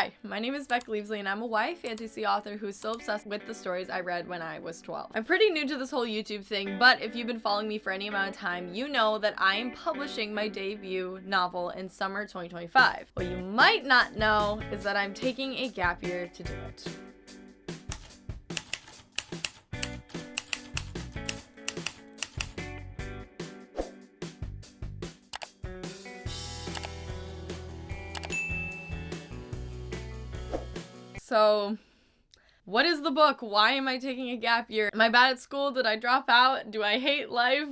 Hi, my name is Beck Leavesley and I'm a YA fantasy author who's still obsessed with the stories I read when I was 12. I'm pretty new to this whole YouTube thing, but if you've been following me for any amount of time, you know that I am publishing my debut novel in summer 2025. What you might not know is that I'm taking a gap year to do it. So, what is the book? Why am I taking a gap year? Am I bad at school? Did I drop out? Do I hate life?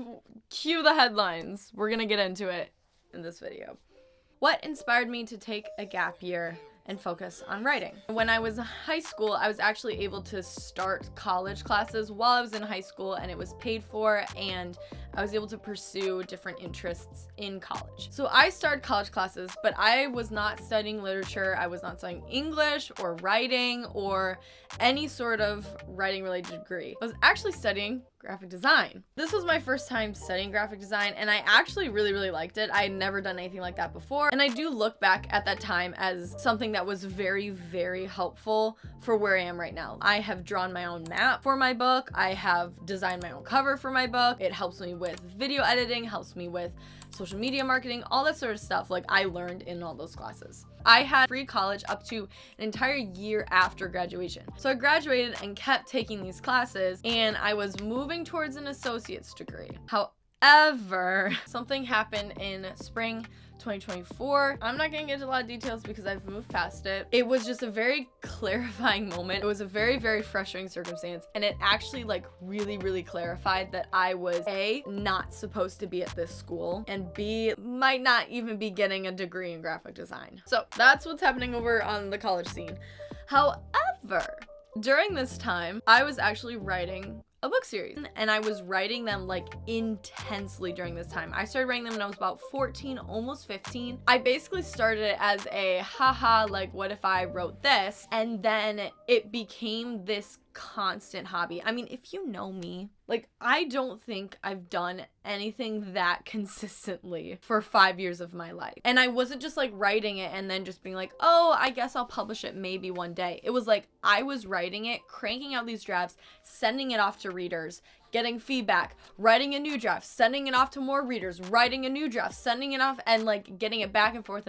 Cue the headlines. We're gonna get into it in this video. What inspired me to take a gap year and focus on writing? When I was in high school, I was actually able to start college classes while I was in high school, and it was paid for, and I was able to pursue different interests in college. So I started college classes, but I was not studying literature. I was not studying English or writing or any sort of writing related degree. I was actually studying graphic design. This was my first time studying graphic design, and I actually really liked it. I had never done anything like that before, and I do look back at that time as something that was very helpful for where I am right now. I have drawn my own map for my book. I have designed my own cover for my book. It helps me with video editing, helps me with social media marketing, all that sort of stuff. Like, I learned in all those classes. I had free college up to an entire year after graduation. So I graduated and kept taking these classes, and I was moving towards an associate's degree. However, something happened in spring 2024. I'm not gonna get into a lot of details because I've moved past it. It was just a very clarifying moment. It was a very frustrating circumstance, and it actually really clarified that I was A, not supposed to be at this school, and B, might not even be getting a degree in graphic design. So that's what's happening over on the college scene. However, during this time, I was actually writing a book series, and I was writing them intensely during this time. I started writing them when I was about 14, almost 15. I basically started it as a haha, what if I wrote this? And then it became this constant hobby. I mean, if you know me, I don't think I've done anything that consistently for 5 years of my life. And I wasn't just writing it and then just being oh, I guess I'll publish it maybe one day. It was I was writing it, cranking out these drafts, sending it off to readers, getting feedback, writing a new draft, sending it off to more readers, writing a new draft, sending it off, and getting it back and forth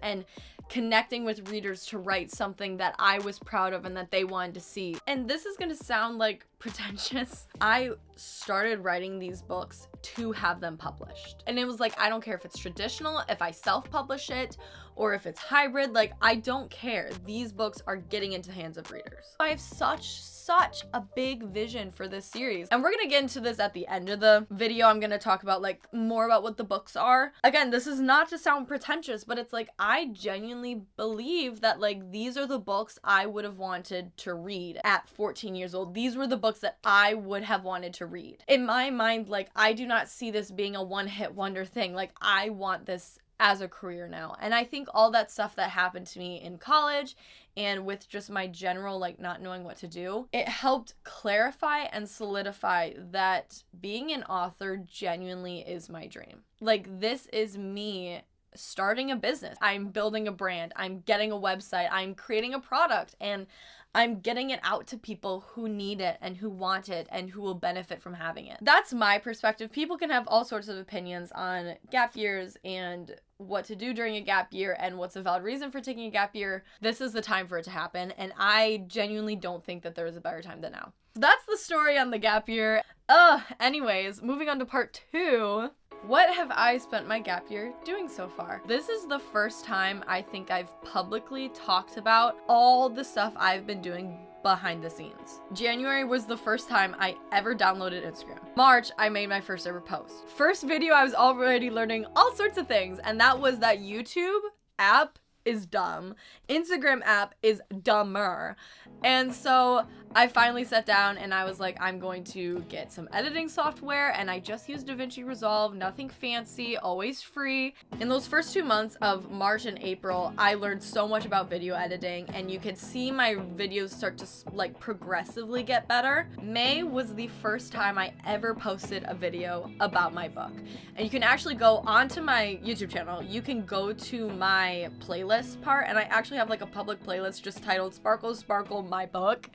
and connecting with readers to write something that I was proud of and that they wanted to see. And this is gonna sound pretentious. I started writing these books to have them published. And it was I don't care if it's traditional, if I self-publish it, or if it's hybrid, I don't care. These books are getting into the hands of readers. I have such a big vision for this series. And we're gonna get into this at the end of the video. I'm gonna talk about more about what the books are. Again, this is not to sound pretentious, but it's I genuinely believe that these are the books I would have wanted to read at 14 years old. These were the books that I would have wanted to read. In my mind, I do not see this being a one-hit wonder thing. I want this as a career now. And I think all that stuff that happened to me in college and with just my general not knowing what to do, it helped clarify and solidify that being an author genuinely is my dream. This is me starting a business. I'm building a brand. I'm getting a website. I'm creating a product, and I'm getting it out to people who need it and who want it and who will benefit from having it. That's my perspective. People can have all sorts of opinions on gap years and what to do during a gap year and what's a valid reason for taking a gap year. This is the time for it to happen, and I genuinely don't think that there is a better time than now. That's the story on the gap year. Anyways, moving on to part 2. What have I spent my gap year doing so far? This is the first time I think I've publicly talked about all the stuff I've been doing behind the scenes. January was the first time I ever downloaded Instagram. March, I made my first ever post. First video, I was already learning all sorts of things, and that was that YouTube app is dumb. Instagram app is dumber. And so I finally sat down and I was I'm going to get some editing software, and I just used DaVinci Resolve, nothing fancy, always free. In those first 2 months of March and April, I learned so much about video editing, and you could see my videos start to progressively get better. May was the first time I ever posted a video about my book. And you can actually go onto my YouTube channel. You can go to my playlist playlist part, and I actually have like a public playlist just titled Sparkle Sparkle My Book,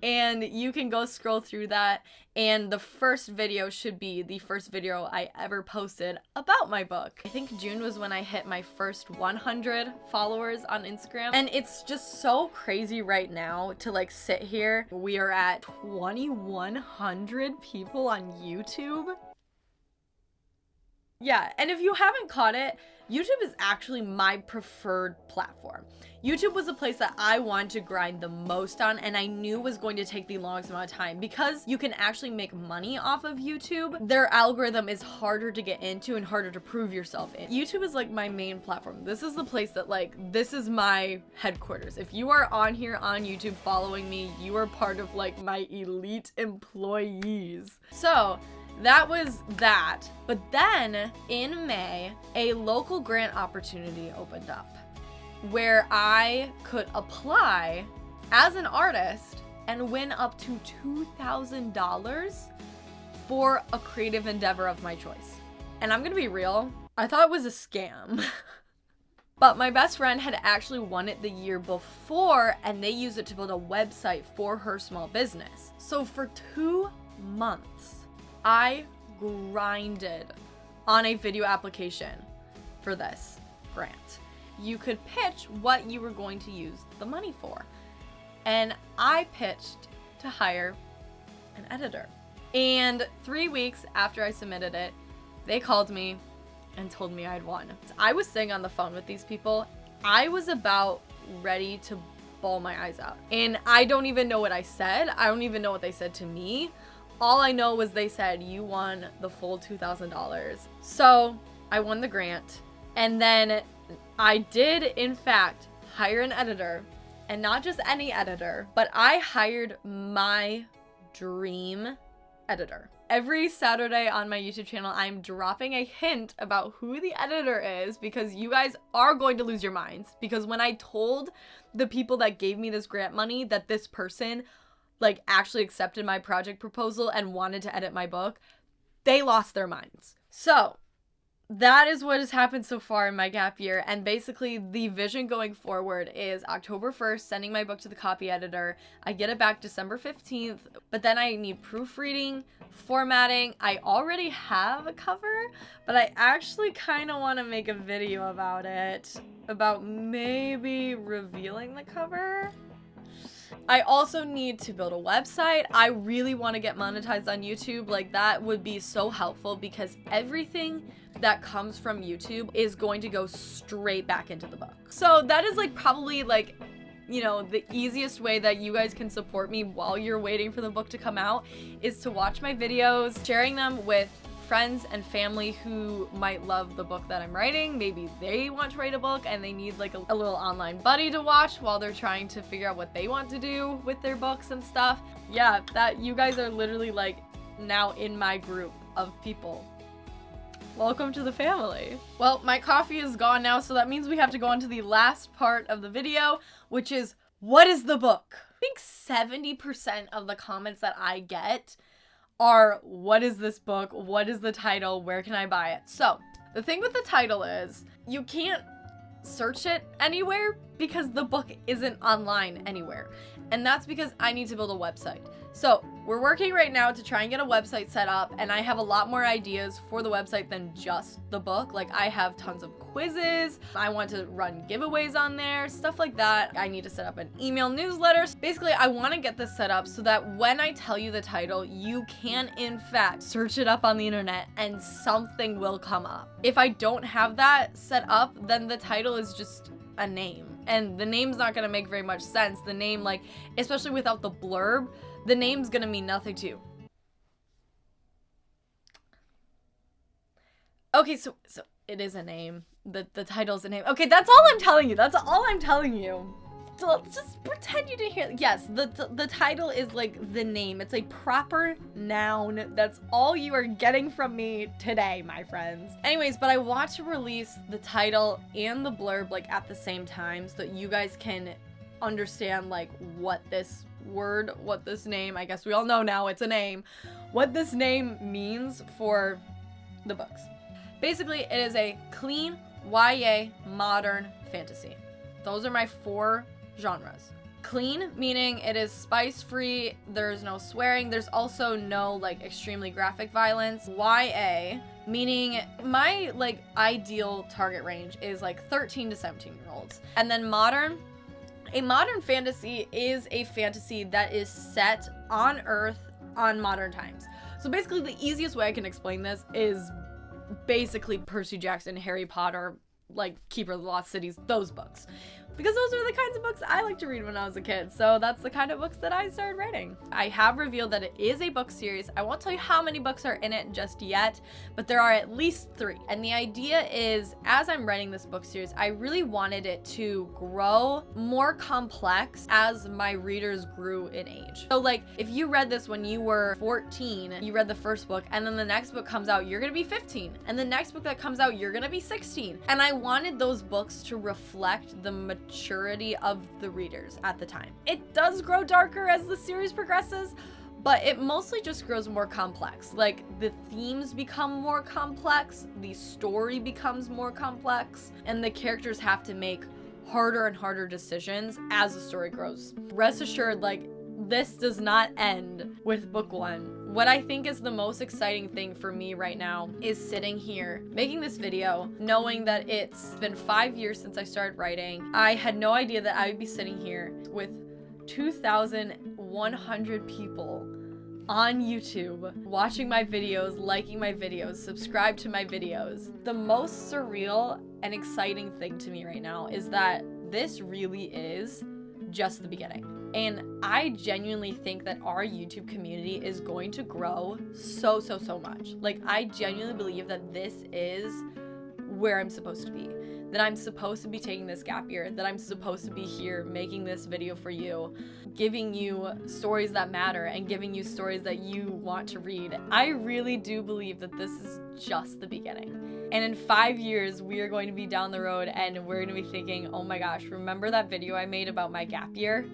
and you can go scroll through that, and the first video should be the first video I ever posted about my book. I think June was when I hit my first 100 followers on Instagram, and it's just so crazy right now to like sit here. We are at 2,100 people on YouTube. Yeah, and if you haven't caught it, YouTube is actually my preferred platform. YouTube was a place that I wanted to grind the most on, and I knew was going to take the longest amount of time because you can actually make money off of YouTube. Their algorithm is harder to get into and harder to prove yourself in. YouTube is like my main platform. This is the place that like, this is my headquarters. If you are on here on YouTube following me, you are part of like my elite employees. So that was that. But then in May, a local grant opportunity opened up where I could apply as an artist and win up to $2,000 for a creative endeavor of my choice. And I'm gonna be real, I thought it was a scam. But my best friend had actually won it the year before, and they used it to build a website for her small business. So for 2 months, I grinded on a video application for this grant. You could pitch what you were going to use the money for. And I pitched to hire an editor. And 3 weeks after I submitted it, they called me and told me I'd won. I was sitting on the phone with these people. I was about ready to bawl my eyes out. And I don't even know what I said. I don't even know what they said to me. All I know was they said, you won the full $2,000. So I won the grant. And then I did, in fact, hire an editor. And not just any editor, but I hired my dream editor. Every Saturday on my YouTube channel, I'm dropping a hint about who the editor is because you guys are going to lose your minds. Because when I told the people that gave me this grant money that this person like actually accepted my project proposal and wanted to edit my book, they lost their minds. So that is what has happened so far in my gap year. And basically the vision going forward is October 1st, sending my book to the copy editor. I get it back December 15th, but then I need proofreading, formatting. I already have a cover, but I actually kind of want to make a video about it, about maybe revealing the cover. I also need to build a website. I really want to get monetized on YouTube. Like that would be so helpful because everything that comes from YouTube is going to go straight back into the book. So that is like probably like, you know, the easiest way that you guys can support me while you're waiting for the book to come out is to watch my videos, sharing them with friends and family who might love the book that I'm writing. Maybe they want to write a book and they need like a little online buddy to watch while they're trying to figure out what they want to do with their books and stuff. Yeah, that you guys are literally like now in my group of people. Welcome to the family. Well, my coffee is gone now, so that means we have to go on to the last part of the video, which is what is the book? I think 70% of the comments that I get are, what is this book? What is the title? Where can I buy it? So the thing with the title is you can't search it anywhere because the book isn't online anywhere. And that's because I need to build a website. So we're working right now to try and get a website set up, and I have a lot more ideas for the website than just the book. Like I have tons of quizzes. I want to run giveaways on there, stuff like that. I need to set up an email newsletter. Basically, I want to get this set up so that when I tell you the title, you can in fact search it up on the internet and something will come up. If I don't have that set up, then the title is just a name. And the name's not going to make very much sense. The name, like, especially without the blurb, the name's going to mean nothing to you. Okay, so it is a name. The title's a name. Okay, that's all I'm telling you. That's all I'm telling you. So just pretend you didn't hear. Yes, the title is like the name. It's a proper noun. That's all you are getting from me today, my friends. Anyways, but I want to release the title and the blurb like at the same time so that you guys can understand like what this word, what this name, I guess we all know now it's a name, what this name means for the books. Basically, it is a clean YA modern fantasy. Those are my 4 genres. Clean, meaning it is spice-free, there's no swearing, there's also no like extremely graphic violence. YA, meaning my like ideal target range is like 13 to 17-year-olds. And then modern, a modern fantasy is a fantasy that is set on Earth on modern times. So basically the easiest way I can explain this is basically Percy Jackson, Harry Potter, like Keeper of the Lost Cities, those books. Because those are the kinds of books I like to read when I was a kid. So that's the kind of books that I started writing. I have revealed that it is a book series. I won't tell you how many books are in it just yet, but there are at least 3. And the idea is, as I'm writing this book series, I really wanted it to grow more complex as my readers grew in age. So like, if you read this when you were 14, you read the first book, and then the next book comes out, you're gonna be 15. And the next book that comes out, you're gonna be 16. And I wanted those books to reflect the maturity of the readers at the time. It does grow darker as the series progresses, but it mostly just grows more complex. Like, the themes become more complex, the story becomes more complex, and the characters have to make harder and harder decisions as the story grows. Rest assured, like, this does not end with book 1. What I think is the most exciting thing for me right now is sitting here making this video, knowing that it's been 5 years since I started writing. I had no idea that I would be sitting here with 2,100 people on YouTube watching my videos, liking my videos, subscribe to my videos. The most surreal and exciting thing to me right now is that this really is just the beginning. And I genuinely think that our YouTube community is going to grow so much. Like, I genuinely believe that this is where I'm supposed to be. That I'm supposed to be taking this gap year. That I'm supposed to be here making this video for you, giving you stories that matter and giving you stories that you want to read. I really do believe that this is just the beginning. And in 5 years, we are going to be down the road and we're going to be thinking, oh my gosh, remember that video I made about my gap year?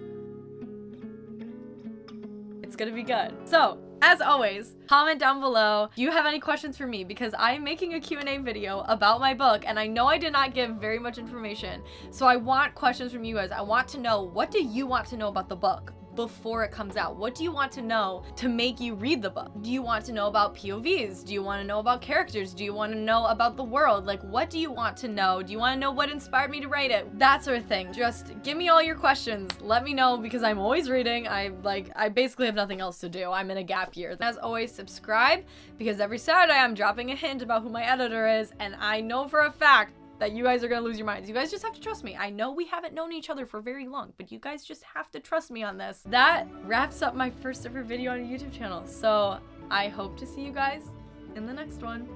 It's gonna be good. So, as always, comment down below if you have any questions for me, because I'm making a Q&A video about my book and I know I did not give very much information. So I want questions from you guys. I want to know, what do you want to know about the book before it comes out? What do you want to know to make you read the book? Do you want to know about POVs? Do you want to know about characters? Do you want to know about the world? Like, what do you want to know? Do you want to know what inspired me to write it? That sort of thing. Just give me all your questions. Let me know, because I'm always reading. I basically have nothing else to do. I'm in a gap year. As always, subscribe, because every Saturday I'm dropping a hint about who my editor is, and I know for a fact that you guys are gonna lose your minds. You guys just have to trust me. I know we haven't known each other for very long, but you guys just have to trust me on this. That wraps up my first ever video on a YouTube channel. So I hope to see you guys in the next one.